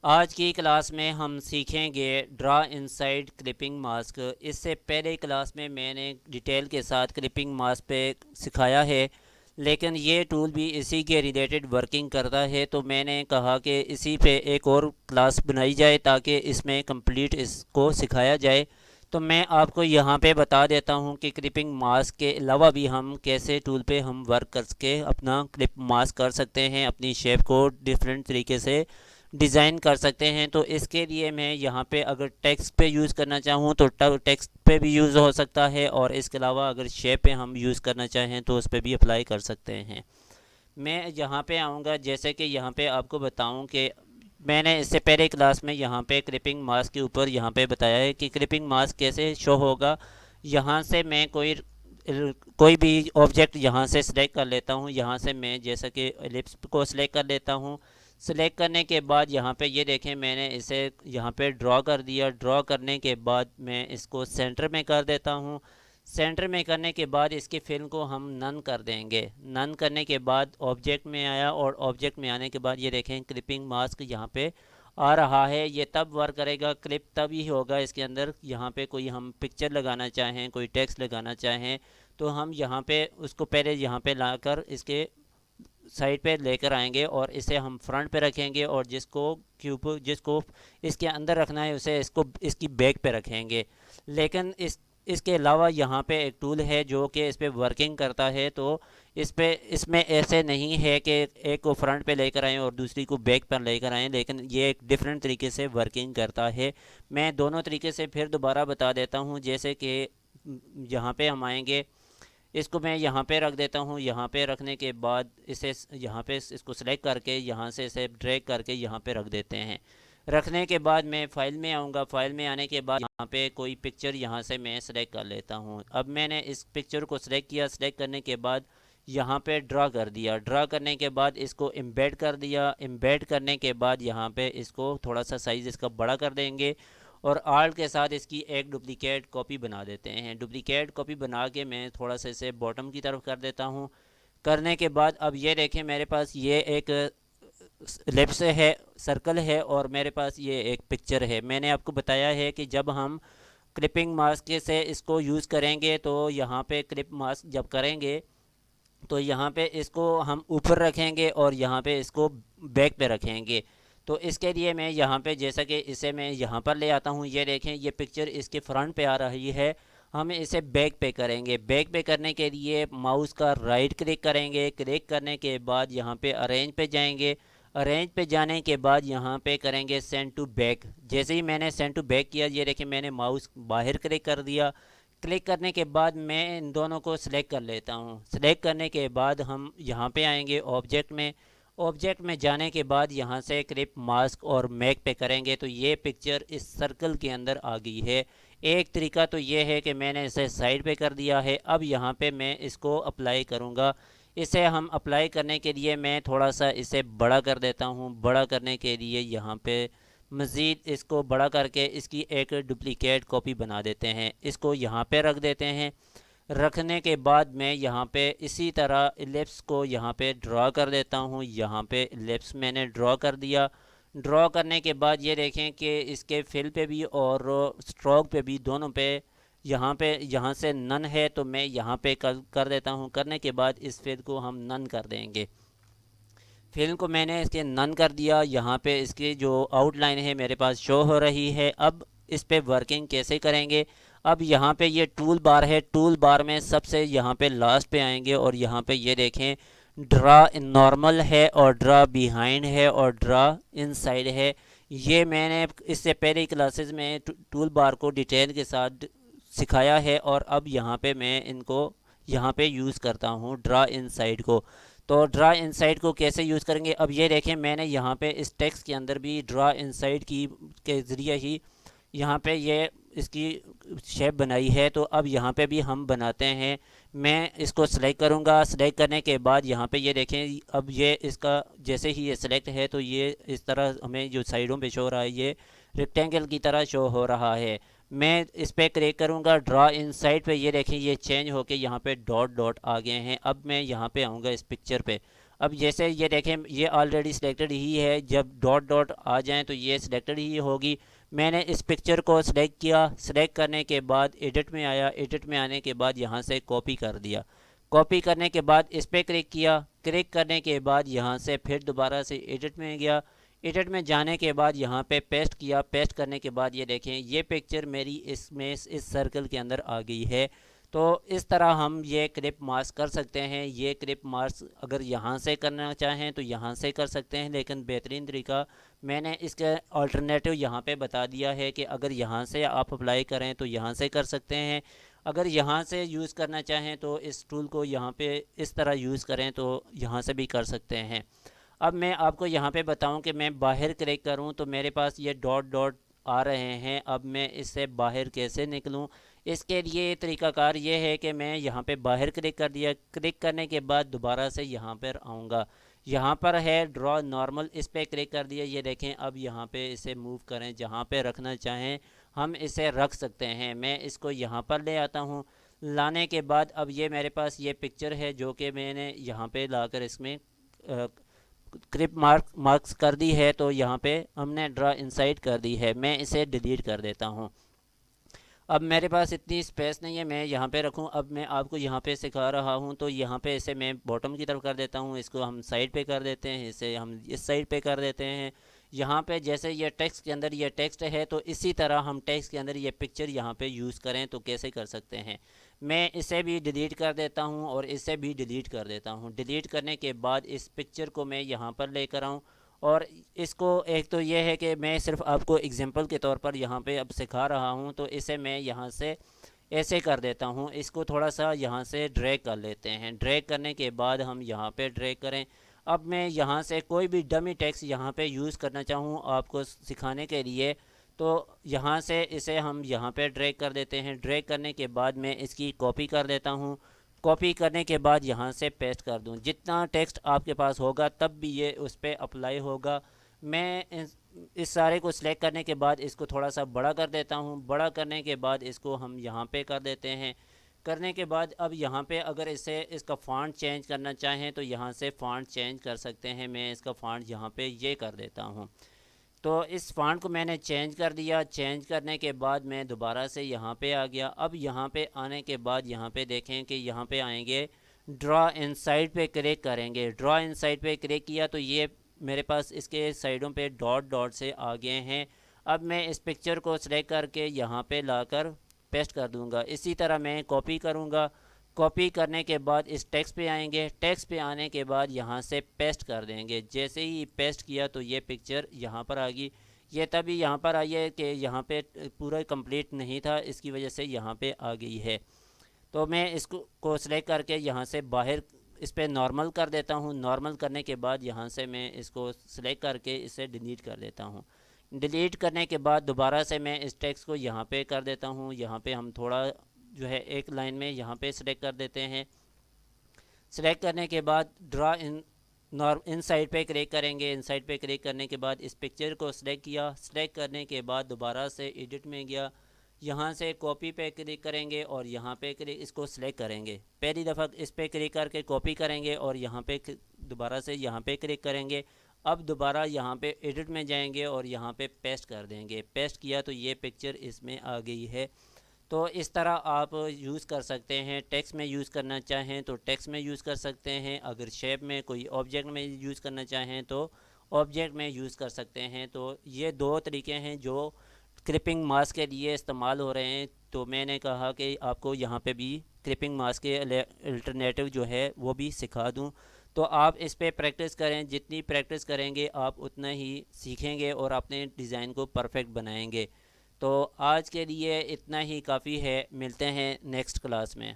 आज की क्लास में हम सीखेंगे ड्रा इनसाइड क्लिपिंग मास्क। इससे पहले क्लास में मैंने डिटेल के साथ क्लिपिंग मास्क पे सिखाया है, लेकिन ये टूल भी इसी के रिलेटेड वर्किंग करता है, तो मैंने कहा कि इसी पे एक और क्लास बनाई जाए ताकि इसमें कंप्लीट इसको सिखाया जाए। तो मैं आपको यहाँ पे बता देता हूँ कि क्लिपिंग मास्क के अलावा भी हम कैसे टूल पे हम वर्क करके अपना क्लिप मास्क कर सकते हैं, अपनी शेप को डिफरेंट तरीके से डिज़ाइन कर सकते हैं। तो इसके लिए मैं यहाँ पे अगर टेक्स्ट पे यूज़ करना चाहूँ तो टेक्स्ट पे भी यूज़ हो सकता है, और इसके अलावा अगर शेप पे हम यूज़ करना चाहें तो उस पर भी अप्लाई कर सकते हैं। मैं यहाँ पे आऊँगा, जैसे कि यहाँ पे आपको बताऊँ कि मैंने इससे पहले क्लास में यहाँ पे क्लिपिंग मास्क के ऊपर यहाँ पे बताया है कि क्लिपिंग मास्क कैसे शो होगा। यहाँ से मैं कोई भी ऑब्जेक्ट यहाँ से सिलेक्ट कर लेता हूँ। यहाँ से मैं जैसा कि एलिप्स को सिलेक्ट कर लेता हूँ। सिलेक्ट करने के बाद यहाँ पे ये देखें, मैंने इसे यहाँ पे ड्रॉ कर दिया। ड्रॉ करने के बाद मैं इसको सेंटर में कर देता हूँ। सेंटर में करने के बाद इसकी फिल को हम नन कर देंगे। नन करने के बाद ऑब्जेक्ट में आया, और ऑब्जेक्ट में आने के बाद ये देखें क्लिपिंग मास्क यहाँ पे आ रहा है। ये तब वर्क करेगा, क्लिप तभी होगा इसके अंदर। यहाँ पे कोई हम पिक्चर लगाना चाहें, कोई टेक्स्ट लगाना चाहें, तो हम यहाँ पे उसको पहले यहाँ पे लाकर इसके साइड पे लेकर आएंगे और इसे हम फ्रंट पे रखेंगे, और जिसको इसके अंदर रखना है उसे इसको इसकी बैक पे रखेंगे। लेकिन इसके अलावा यहाँ पे एक टूल है जो कि इस पे वर्किंग करता है। तो इसमें ऐसे नहीं है कि एक को फ्रंट पे लेकर आएँ और दूसरी को बैक पर लेकर आएँ, लेकिन ये एक डिफरेंट तरीके से वर्किंग करता है। मैं दोनों तरीके से फिर दोबारा बता देता हूँ। जैसे कि यहाँ पे हम आएंगे, इसको मैं यहाँ पे रख देता हूँ। यहाँ पे रखने के बाद इसे यहाँ पे इसको सेलेक्ट करके यहाँ से इसे ड्रैग करके यहाँ पे रख देते हैं। रखने के बाद मैं फ़ाइल में आऊँगा। फ़ाइल में आने के बाद यहाँ पे कोई पिक्चर यहाँ से मैं सेलेक्ट कर लेता हूँ। अब मैंने इस पिक्चर को सिलेक्ट किया। सिलेक्ट करने के बाद यहाँ पे ड्रा कर दिया। ड्रा करने के बाद इसको एम्बेड कर दिया। एम्बेड करने के बाद यहाँ पे इसको थोड़ा सा साइज़ इसका बड़ा कर देंगे, और आर्ट के साथ इसकी एक डुप्लिकेट कॉपी बना देते हैं। डुप्लिकेट कॉपी बना के मैं थोड़ा सा इसे बॉटम की तरफ कर देता हूँ। करने के बाद अब ये देखें, मेरे पास ये एक लिप्स है, सर्कल है, और मेरे पास ये एक पिक्चर है। मैंने आपको बताया है कि जब हम क्लिपिंग मास्क से इसको यूज़ करेंगे तो यहाँ पे क्लिप मास्क जब करेंगे तो यहाँ पे इसको हम ऊपर रखेंगे और यहाँ पे इसको बैक पे रखेंगे। तो इसके लिए मैं यहाँ पे जैसा कि इसे मैं यहाँ पर ले आता हूँ। ये देखें, ये पिक्चर इसके फ्रंट पे आ रही है। हम इसे बैक पे करेंगे। बैक पे करने के लिए माउस का राइट क्लिक करेंगे। क्लिक करने के बाद यहाँ पे अरेंज पे जाएंगे। अरेंज पे जाने के बाद यहाँ पे करेंगे सेंड टू बैक। जैसे ही मैंने सेंड टू बैक किया, ये देखिए मैंने माउस बाहर क्लिक कर दिया। क्लिक करने के बाद मैं इन दोनों को सिलेक्ट कर लेता हूँ। सिलेक्ट करने के बाद हम यहाँ पे आएंगे ऑब्जेक्ट में। ऑब्जेक्ट में जाने के बाद यहाँ से क्लिप मास्क और मैक पे करेंगे, तो ये पिक्चर इस सर्कल के अंदर आ गई है। एक तरीका तो ये है कि मैंने इसे साइड पे कर दिया है। अब यहाँ पे मैं इसको अप्लाई करूँगा। इसे हम अप्लाई करने के लिए मैं थोड़ा सा इसे बड़ा कर देता हूँ। बड़ा करने के लिए यहाँ पे मज़ीद इसको बड़ा करके इसकी एक डुप्लिकेट कॉपी बना देते हैं। इसको यहाँ पे रख देते हैं। रखने के बाद मैं यहाँ पे इसी तरह एलिप्स को यहाँ पे ड्रॉ कर देता हूँ। यहाँ पे एलिप्स मैंने ड्रॉ कर दिया। ड्रॉ करने के बाद ये देखें कि इसके फिल पे भी और स्ट्रोक पे भी, दोनों पे यहाँ से नन है, तो मैं यहाँ पे कर देता हूँ। करने के बाद इस फिल को हम नन कर देंगे। फिल्म को मैंने इसके नन कर दिया। यहाँ पे इसकी जो आउटलाइन है मेरे पास शो हो रही है। अब इस पे वर्किंग कैसे करेंगे। अब यहाँ पे ये टूल बार है। टूल बार में सबसे यहाँ पे लास्ट पे आएंगे, और यहाँ पे ये देखें ड्रा इन नॉर्मल है, और ड्रा बिहाइंड है, और ड्रा इनसाइड है। ये मैंने इससे पहले क्लासेस में टूल बार को डिटेल के साथ सिखाया है, और अब यहाँ पे मैं इनको यहाँ पे यूज़ करता हूँ ड्रा इनसाइड को। तो ड्रा इनसाइड को कैसे यूज़ करेंगे, अब ये देखें मैंने यहाँ पे इस टेक्स्ट के अंदर भी ड्रा इनसाइड की के ज़रिए ही यहाँ पे ये इसकी शेप बनाई है। तो अब यहाँ पे भी हम बनाते हैं। मैं इसको सेलेक्ट करूँगा। सेलेक्ट करने के बाद यहाँ पे ये देखें, अब ये इसका जैसे ही ये सेलेक्ट है तो ये इस तरह हमें जो साइडों पे शो हो रहा है, ये रेक्टेंगल की तरह शो हो रहा है। मैं इस पर क्लिक करूँगा ड्रा इनसाइड पे। ये देखें ये चेंज होके यहाँ पे डॉट डॉट आ गए हैं। अब मैं यहाँ पे आऊँगा इस पिक्चर पे। अब जैसे ये देखें, ये ऑलरेडी सिलेक्टेड ही है, जब डॉट डॉट आ जाएं तो ये सिलेक्टेड ही होगी। मैंने इस पिक्चर को सिलेक्ट किया, सिलेक्ट करने के बाद एडिट में आया, एडिट में आने के बाद यहाँ से कॉपी कर दिया। कॉपी करने के बाद इस पर क्लिक किया, क्लिक करने के बाद यहाँ से फिर दोबारा से एडिट में गया, एडिट में जाने के बाद यहाँ पे पेस्ट किया, पेस्ट करने के बाद ये देखें ये पिक्चर मेरी इसमें इस सर्कल के अंदर आ गई है। तो इस तरह हम ये क्लिप मास्क कर सकते हैं। ये क्लिप मास्क अगर यहाँ से करना चाहें तो यहाँ से कर सकते हैं, लेकिन बेहतरीन तरीका मैंने इसके अल्टरनेटिव यहाँ पे बता दिया है कि अगर यहाँ से आप अप्लाई करें तो यहाँ से कर सकते हैं। अगर यहाँ से यूज़ करना चाहें तो इस टूल को यहाँ पे इस तरह यूज़ करें तो यहाँ से भी कर सकते हैं। अब मैं आपको यहाँ पे बताऊँ कि मैं बाहर क्लिक करूँ तो मेरे पास ये डॉट डॉट आ रहे हैं। अब मैं इससे बाहर कैसे निकलूँ, इसके लिए तरीकाकार ये है कि मैं यहाँ पे बाहर क्लिक कर दिया, क्लिक करने के बाद दोबारा से यहाँ पर आऊँगा, यहाँ पर है ड्रॉ नॉर्मल, इस पर क्लिक कर दिया। ये देखें अब यहाँ पे इसे मूव करें, जहाँ पे रखना चाहें हम इसे रख सकते हैं। मैं इसको यहाँ पर ले आता हूँ, लाने के बाद अब ये मेरे पास ये पिक्चर है जो कि मैंने यहाँ पे लाकर इसमें क्लिप मार्क्स कर दी है। तो यहाँ पे हमने ड्रा इनसाइड कर दी है, मैं इसे डिलीट कर देता हूँ। अब मेरे पास इतनी स्पेस नहीं है मैं यहाँ पे रखूँ। अब मैं आपको यहाँ पे सिखा रहा हूँ, तो यहाँ पे इसे मैं बॉटम की तरफ कर देता हूँ, इसको हम साइड पे कर देते हैं, इसे हम इस साइड पे कर देते हैं। यहाँ पे जैसे ये टेक्स्ट के अंदर ये टेक्स्ट है, तो इसी तरह हम टेक्स्ट के अंदर ये पिक्चर यहाँ पे यूज़ करें तो कैसे कर सकते हैं। मैं इसे भी डिलीट कर देता हूँ और इसे भी डिलीट कर देता हूँ। डिलीट करने के बाद इस पिक्चर को मैं यहाँ पर लेकर आऊँ, और इसको एक तो ये है कि मैं सिर्फ आपको एग्जांपल के तौर पर यहाँ पे अब सिखा रहा हूँ, तो इसे मैं यहाँ से ऐसे कर देता हूँ। इसको थोड़ा सा यहाँ से ड्रैग कर लेते हैं, ड्रैग करने के बाद हम यहाँ पे ड्रैग करें। अब मैं यहाँ से कोई भी डमी टेक्स्ट यहाँ पे यूज़ करना चाहूँ आपको सिखाने के लिए, तो यहाँ से इसे हम यहाँ पे ड्रैग कर देते हैं। ड्रैग करने के बाद मैं इसकी कॉपी कर देता हूँ, कॉपी करने के बाद यहाँ से पेस्ट कर दूँ। जितना टेक्स्ट आपके पास होगा तब भी ये उस पर अप्लाई होगा। मैं इस सारे को सिलेक्ट करने के बाद इसको थोड़ा सा बड़ा कर देता हूँ। बड़ा करने के बाद इसको हम यहाँ पे कर देते हैं। करने के बाद अब यहाँ पे अगर इसे इसका फ़ॉन्ट चेंज करना चाहें तो यहाँ से फ़ॉन्ट चेंज कर सकते हैं। मैं इसका फ़ॉन्ट यहाँ पे ये कर देता हूँ। तो इस फ़ॉन्ट को मैंने चेंज कर दिया। चेंज करने के बाद मैं दोबारा से यहाँ पे आ गया। अब यहाँ पे आने के बाद यहाँ पे देखें कि यहाँ पे आएंगे, ड्रा इनसाइड पे क्लिक करेंगे। ड्रा इनसाइड पे क्लिक किया तो ये मेरे पास इसके साइडों पे डॉट डॉट से आ गए हैं। अब मैं इस पिक्चर को सिलेक्ट करके यहाँ पे लाकर पेस्ट कर दूँगा। इसी तरह मैं कॉपी करूँगा। कॉपी करने के बाद इस टेक्स्ट पे आएंगे, टेक्स्ट पे आने के बाद यहाँ से पेस्ट कर देंगे। जैसे ही पेस्ट किया तो ये पिक्चर यहाँ पर आ गई। ये तभी यहाँ पर आई है कि यहाँ पे पूरा कंप्लीट नहीं था, इसकी वजह से यहाँ पे आ गई है। तो मैं इसको सेलेक्ट करके यहाँ से बाहर इस पर नॉर्मल कर देता हूँ। नॉर्मल करने के बाद यहाँ से मैं इसको सेलेक्ट करके इसे डिलीट कर देता हूँ। डिलीट करने के बाद दोबारा से मैं इस टेक्स्ट को यहाँ पे कर देता हूँ। यहाँ पे हम थोड़ा जो है एक लाइन में यहाँ पे सिलेक्ट कर देते हैं। सिलेक्ट करने के बाद ड्रा इन साइड पे क्लिक करेंगे। इन साइड पे क्लिक करने के बाद इस पिक्चर को सिलेक्ट किया। सिलेक्ट करने के बाद दोबारा से एडिट में गया, यहाँ से कॉपी पे क्लिक करेंगे और यहाँ पे क्लिक इसको सिलेक्ट करेंगे। पहली दफ़ा इस पर क्लिक करके कॉपी करेंगे और यहाँ पे दोबारा से यहाँ पे क्लिक करेंगे। अब दोबारा यहाँ पे एडिट में जाएंगे और यहाँ पे पेस्ट कर देंगे। पेस्ट किया तो ये पिक्चर इसमें आ गई है। तो इस तरह आप यूज़ कर सकते हैं। टेक्स्ट में यूज़ करना चाहें तो टेक्स्ट में यूज़ कर सकते हैं। अगर शेप में कोई ऑब्जेक्ट में यूज़ करना चाहें तो ऑब्जेक्ट में यूज़ कर सकते हैं। तो ये दो तरीके हैं जो क्लिपिंग मास्क के लिए इस्तेमाल हो रहे हैं। तो मैंने कहा कि आपको यहाँ पे भी क्लिपिंग मास्क के अल्टरनेटिव जो है वो भी सिखा दूँ। तो आप इस पर प्रैक्टिस करें, जितनी प्रैक्टिस करेंगे आप उतना ही सीखेंगे और अपने डिज़ाइन को परफेक्ट बनाएंगे। तो आज के लिए इतना ही काफ़ी है, मिलते हैं नेक्स्ट क्लास में।